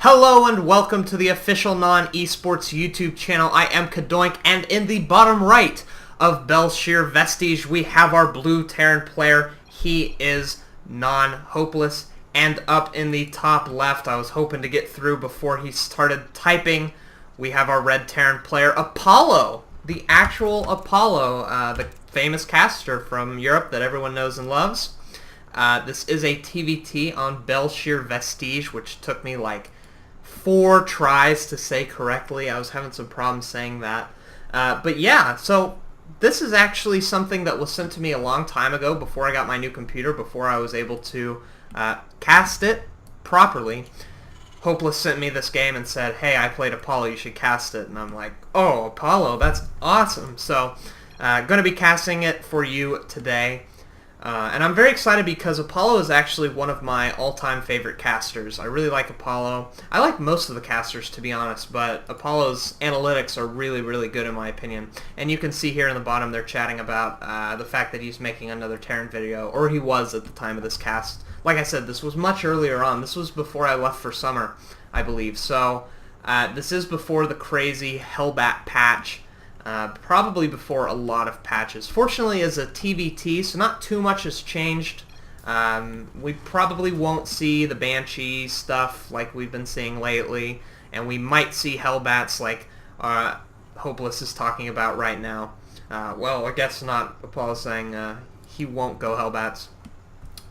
Hello and welcome to the official NoN-eSports YouTube channel. I am Cadoink, and in the bottom right of Bel'shir Vestige, we have our blue Terran player. He is NoN-Hopeless. And up in the top left, I was hoping to get through before he started typing, we have our red Terran player, Apollo. The actual Apollo, the famous caster from Europe that everyone knows and loves. This is a TvT on Bel'shir Vestige, which took me like 4 tries to say correctly. I was having some problems saying that. But yeah, so this is actually something that was sent to me a long time ago before I got my new computer, before I was able to cast it properly. Hopeless sent me this game and said, hey, I played Apollo, you should cast it. And I'm like, oh, Apollo, that's awesome. So, going to be casting it for you today. And I'm very excited because Apollo is actually one of my all-time favorite casters. I really like Apollo. I like most of the casters, to be honest, but Apollo's analytics are really, really good in my opinion. And you can see here in the bottom they're chatting about the fact that he's making another Terran video, or he was at the time of this cast. Like I said, this was much earlier on. This was before I left for summer, I believe. So this is before the crazy Hellbat patch. Probably before a lot of patches. Fortunately, as a TvT, so not too much has changed. We probably won't see the Banshee stuff like we've been seeing lately, and we might see Hellbats like Hopeless is talking about right now. Well, I guess not. Apollo saying he won't go Hellbats.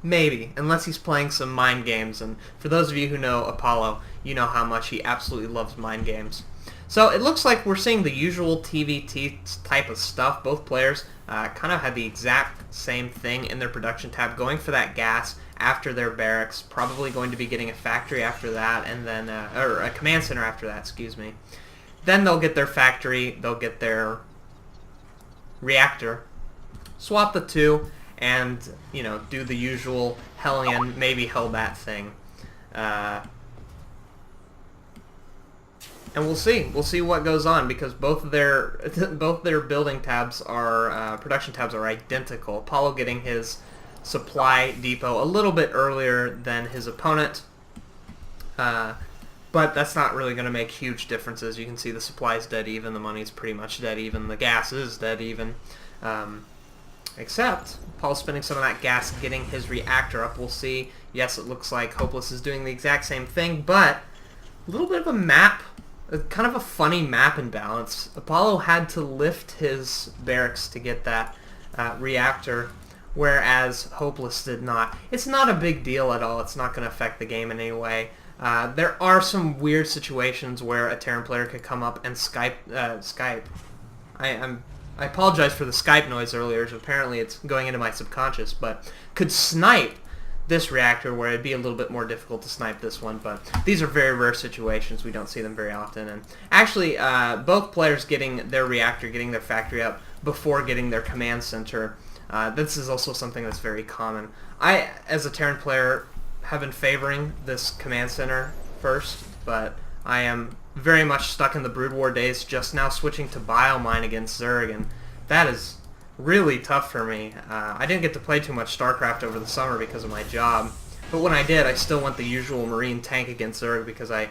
Maybe, unless he's playing some mind games, and for those of you who know Apollo, you know how much he absolutely loves mind games. So it looks like we're seeing the usual TvT type of stuff. Both players kind of had the exact same thing in their production tab, going for that gas after their barracks, probably going to be getting a factory after that, and then or a command center after that, excuse me. Then they'll get their factory, they'll get their reactor, swap the two, and do the usual Hellion, maybe Hellbat thing. And we'll see what goes on, because both their building tabs are production tabs are identical. Apollo getting his supply depot a little bit earlier than his opponent, but that's not really going to make huge differences. You can see the supply's dead even, the money's pretty much dead even, the gas is dead even. Except Paul's spending some of that gas getting his reactor up. We'll see. Yes, it looks like Hopeless is doing the exact same thing, but a little bit of a map. Kind of a funny map imbalance. Apollo had to lift his barracks to get that reactor, whereas Hopeless did not. It's not a big deal at all. It's not going to affect the game in any way. There are some weird situations where a Terran player could come up and Skype. I apologize for the Skype noise earlier. So apparently it's going into my subconscious, but could snipe this reactor, where it'd be a little bit more difficult to snipe this one, but these are very rare situations. We don't see them very often. And actually, both players getting their reactor, getting their factory up before getting their command center, this is also something that's very common. I, as a Terran player, have been favoring this command center first, but I am very much stuck in the Brood War days, just now switching to Biomine against Zerg, and that is really tough for me. I didn't get to play too much StarCraft over the summer because of my job, but when I did, I still went the usual Marine tank against Zerg because I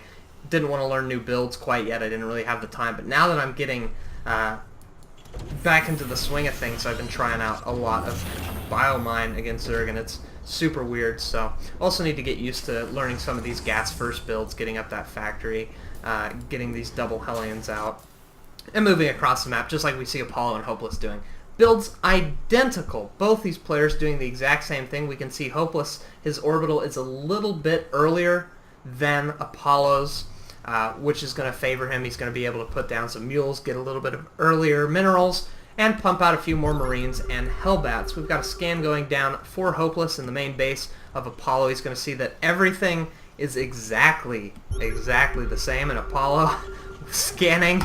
didn't want to learn new builds quite yet. I didn't really have the time, but now that I'm getting back into the swing of things, I've been trying out a lot of Biomine against Zerg, and it's super weird. So also need to get used to learning some of these gas first builds, getting up that factory, getting these double Hellions out, and moving across the map, just like we see Apollo and Hopeless doing. Builds identical. Both these players doing the exact same thing. We can see Hopeless, his orbital is a little bit earlier than Apollo's, which is going to favor him. He's going to be able to put down some mules, get a little bit of earlier minerals, and pump out a few more Marines and Hellbats. We've got a scan going down for Hopeless in the main base of Apollo. He's going to see that everything is exactly the same in Apollo. Scanning.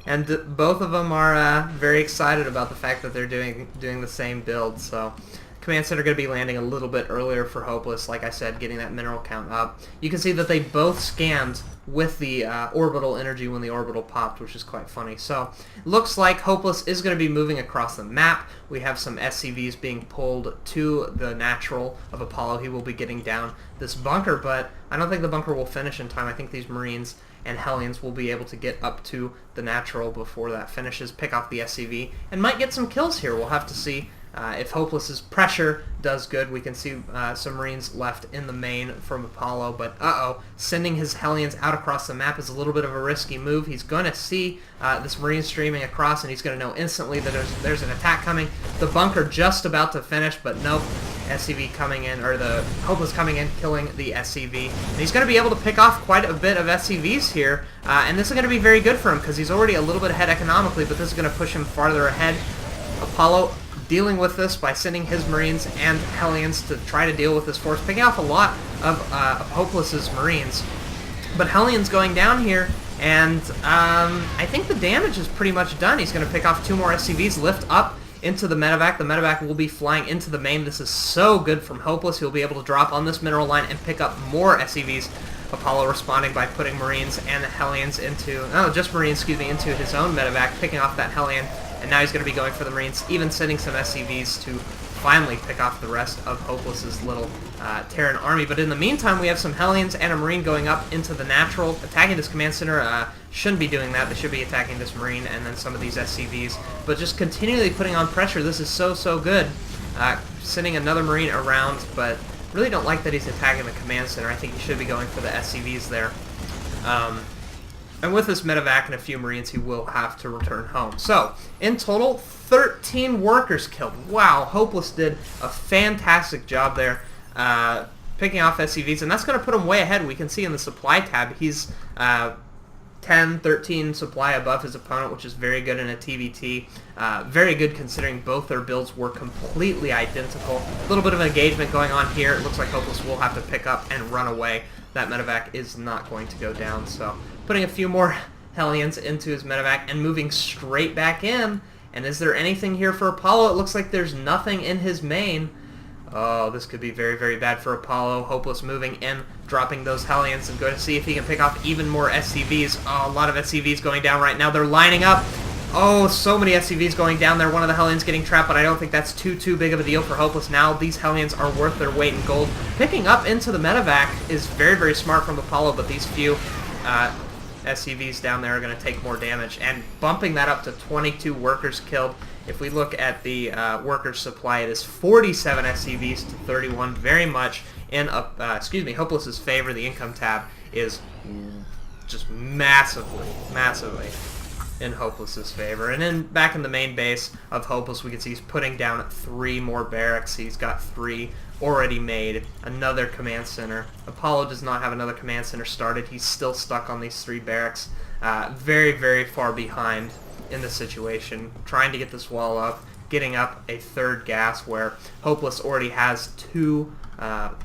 And both of them are very excited about the fact that they're doing the same build. So Command Center going to be landing a little bit earlier for Hopeless, like I said, getting that mineral count up. You can see that they both scanned with the orbital energy when the orbital popped, which is quite funny. So, looks like Hopeless is going to be moving across the map. We have some SCVs being pulled to the natural of Apollo. He will be getting down this bunker, but I don't think the bunker will finish in time. I think these Marines and Hellions will be able to get up to the natural before that finishes, pick off the SCV, and might get some kills here. We'll have to see. If Hopeless's pressure does good, we can see some Marines left in the main from Apollo, but sending his Hellions out across the map is a little bit of a risky move. He's going to see this Marine streaming across, and he's going to know instantly that there's an attack coming. The bunker just about to finish, but nope. SCV coming in, or the Hopeless coming in, killing the SCV. And he's going to be able to pick off quite a bit of SCVs here, and this is going to be very good for him because he's already a little bit ahead economically, but this is going to push him farther ahead. Apollo dealing with this by sending his Marines and Hellions to try to deal with this force, picking off a lot of Hopeless's Marines. But Hellions going down here, and I think the damage is pretty much done. He's going to pick off 2 more SCVs, lift up into the medevac. The medevac will be flying into the main. This is so good from Hopeless. He'll be able to drop on this mineral line and pick up more SCVs. Apollo responding by putting Marines and Hellions into, into his own medevac, picking off that Hellion. And now he's going to be going for the Marines, even sending some SCVs to finally pick off the rest of Hopeless's little Terran army. But in the meantime, we have some Hellions and a Marine going up into the natural, attacking this command center. Shouldn't be doing that. They should be attacking this Marine and then some of these SCVs. But just continually putting on pressure. This is so good. Sending another Marine around, but really don't like that he's attacking the command center. I think he should be going for the SCVs there. And with this medevac and a few Marines, he will have to return home. So, in total, 13 workers killed. Wow, Hopeless did a fantastic job there picking off SCVs, and that's going to put him way ahead. We can see in the supply tab, he's 10, 13 supply above his opponent, which is very good in a TvT. Very good considering both their builds were completely identical. A little bit of engagement going on here. It looks like Hopeless will have to pick up and run away. That medevac is not going to go down, so putting a few more Hellions into his medevac and moving straight back in. And is there anything here for Apollo? It looks like there's nothing in his main. Oh, this could be very bad for Apollo. Hopeless moving in, dropping those Hellions, and going to see if he can pick off even more SCVs. Oh, a lot of SCVs going down right now. They're lining up. Oh, so many SCVs going down there. One of the Hellions getting trapped, but I don't think that's too big of a deal for Hopeless now. These Hellions are worth their weight in gold. Picking up into the medevac is very smart from Apollo, but these few SCVs down there are going to take more damage, and bumping that up to 22 workers killed. If we look at the workers supply, it is 47 SCVs to 31, very much in Hopeless's favor. The income tab is just massively in Hopeless's favor. And then back in the main base of Hopeless, we can see he's putting down 3 more barracks. He's got 3 already made. Another command center. Apollo does not have another command center started. He's still stuck on these 3 barracks. Very far behind in the situation. Trying to get this wall up, getting up a 3rd gas where Hopeless already has 2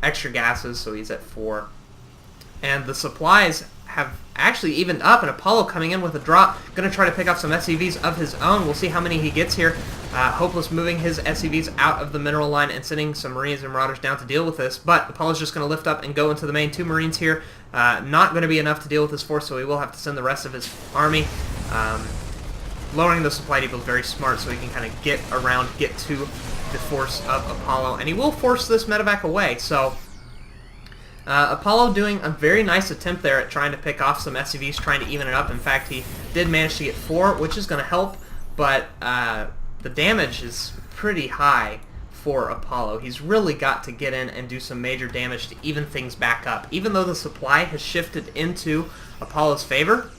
extra gases, so he's at 4. And the supplies have actually evened up, and Apollo coming in with a drop, going to try to pick up some SCVs of his own. We'll see how many he gets here. Hopeless moving his SCVs out of the mineral line and sending some Marines and Marauders down to deal with this, but Apollo's just going to lift up and go into the main. 2 Marines here, not going to be enough to deal with this force, so he will have to send the rest of his army. Lowering the supply depot is very smart, so he can kind of get to the force of Apollo, and he will force this medevac away. So Apollo doing a very nice attempt there at trying to pick off some SCVs, trying to even it up. In fact, he did manage to get 4, which is going to help, but the damage is pretty high for Apollo. He's really got to get in and do some major damage to even things back up. Even though the supply has shifted into Apollo's favor,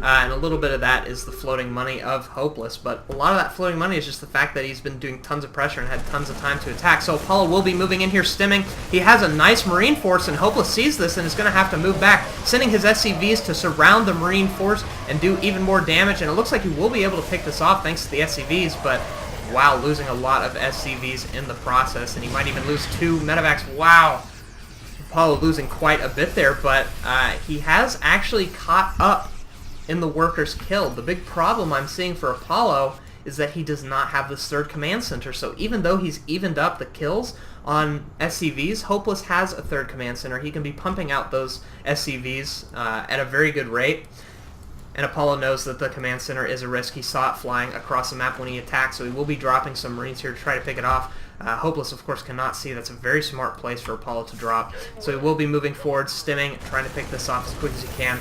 and a little bit of that is the floating money of Hopeless, but a lot of that floating money is just the fact that he's been doing tons of pressure and had tons of time to attack. So Apollo will be moving in here, stimming. He has a nice Marine force, and Hopeless sees this and is going to have to move back, sending his SCVs to surround the Marine force and do even more damage, and it looks like he will be able to pick this off thanks to the SCVs, but wow, losing a lot of SCVs in the process, and he might even lose 2 medevacs. Wow! Apollo losing quite a bit there, but he has actually caught up in the workers killed. The big problem I'm seeing for Apollo is that he does not have this third command center. So even though he's evened up the kills on SCVs, Hopeless has a third command center. He can be pumping out those SCVs at a very good rate. And Apollo knows that the command center is a risk. He saw it flying across the map when he attacked, so he will be dropping some Marines here to try to pick it off. Hopeless, of course, cannot see. That's a very smart place for Apollo to drop. So he will be moving forward, stimming, trying to pick this off as quick as he can.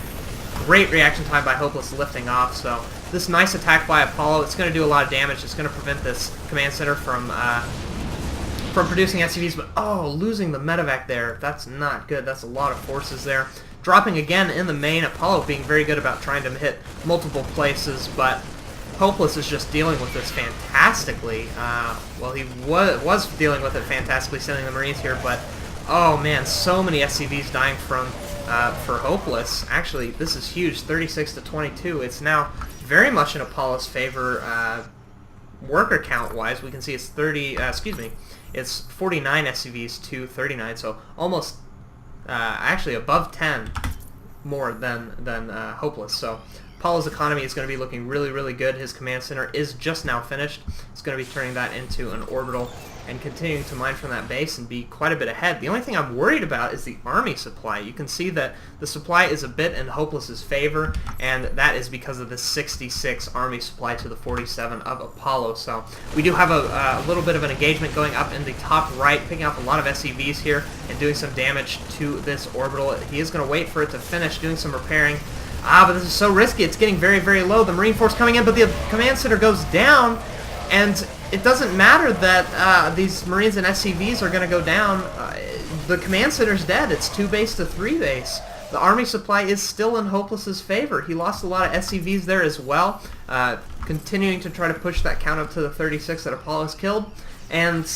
Great reaction time by Hopeless lifting off. So this nice attack by Apollo, it's going to do a lot of damage. It's going to prevent this command center from producing SCVs. But, oh, losing the medevac there. That's not good. That's a lot of forces there. Dropping again in the main, Apollo being very good about trying to hit multiple places, but Hopeless is just dealing with this fantastically. Well, he was dealing with it fantastically, sending the Marines here, but oh man, so many SCVs dying from for Hopeless. Actually, this is huge, 36 to 22. It's now very much in Apollo's favor. Worker count-wise, we can see it's it's 49 SCVs to 39, so almost actually above 10 more than Hopeless. So Apollo's economy is going to be looking really, really good. His command center is just now finished. It's going to be turning that into an orbital and continuing to mine from that base and be quite a bit ahead. The only thing I'm worried about is the army supply. You can see that the supply is a bit in Hopeless's favor, and that is because of the 66 army supply to the 47 of Apollo. So we do have a little bit of an engagement going up in the top right, picking up a lot of SCVs here and doing some damage to this orbital. He is going to wait for it to finish, doing some repairing. But this is so risky. It's getting very, very low. The Marine Force coming in, but the command center goes down, and it doesn't matter that these Marines and SCVs are going to go down. The command center's dead. It's 2 base to 3 base. The army supply is still in Hopeless's favor. He lost a lot of SCVs there as well, continuing to try to push that count up to the 36 that Apollo's killed, and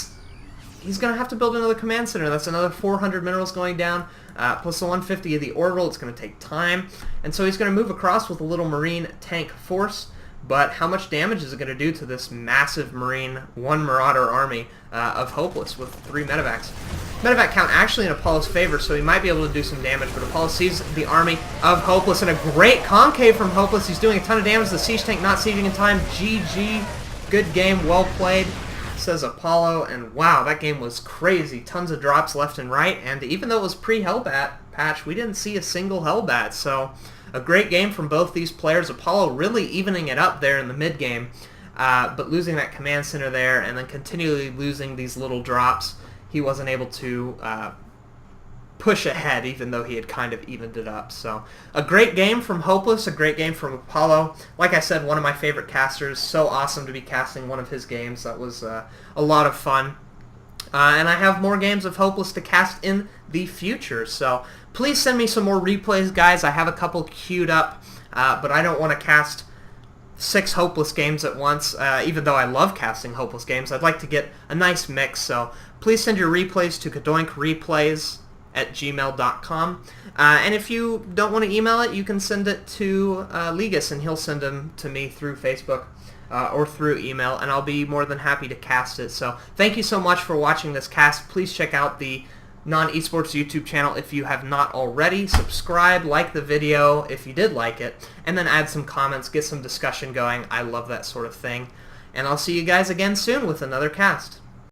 he's going to have to build another command center. That's another 400 minerals going down, plus the 150 of the orbital. It's going to take time, and so he's going to move across with a little Marine tank force. But how much damage is it going to do to this massive Marine, 1 Marauder army of Hopeless with 3 medevacs? Medevac count actually in Apollo's favor, so he might be able to do some damage, but Apollo sees the army of Hopeless, and a great concave from Hopeless. He's doing a ton of damage. The siege tank not sieging in time. GG. Good game. Well played, says Apollo. And wow, that game was crazy. Tons of drops left and right, and even though it was pre-Hellbat patch, we didn't see a single Hellbat, so a great game from both these players. Apollo really evening it up there in the mid-game, but losing that command center there and then continually losing these little drops. He wasn't able to push ahead, even though he had kind of evened it up. So a great game from Hopeless, a great game from Apollo. Like I said, one of my favorite casters. So awesome to be casting one of his games. That was a lot of fun. And I have more games of Hopeless to cast in the future, so please send me some more replays, guys. I have a couple queued up, but I don't want to cast 6 Hopeless games at once, even though I love casting Hopeless games. I'd like to get a nice mix, so please send your replays to CadoinkReplays@gmail.com. And if you don't want to email it, you can send it to Legus, and he'll send them to me through Facebook. Or through email, and I'll be more than happy to cast it. So thank you so much for watching this cast. Please check out the NoN-eSports YouTube channel if you have not already. Subscribe, like the video if you did like it, and then add some comments, get some discussion going. I love that sort of thing. And I'll see you guys again soon with another cast.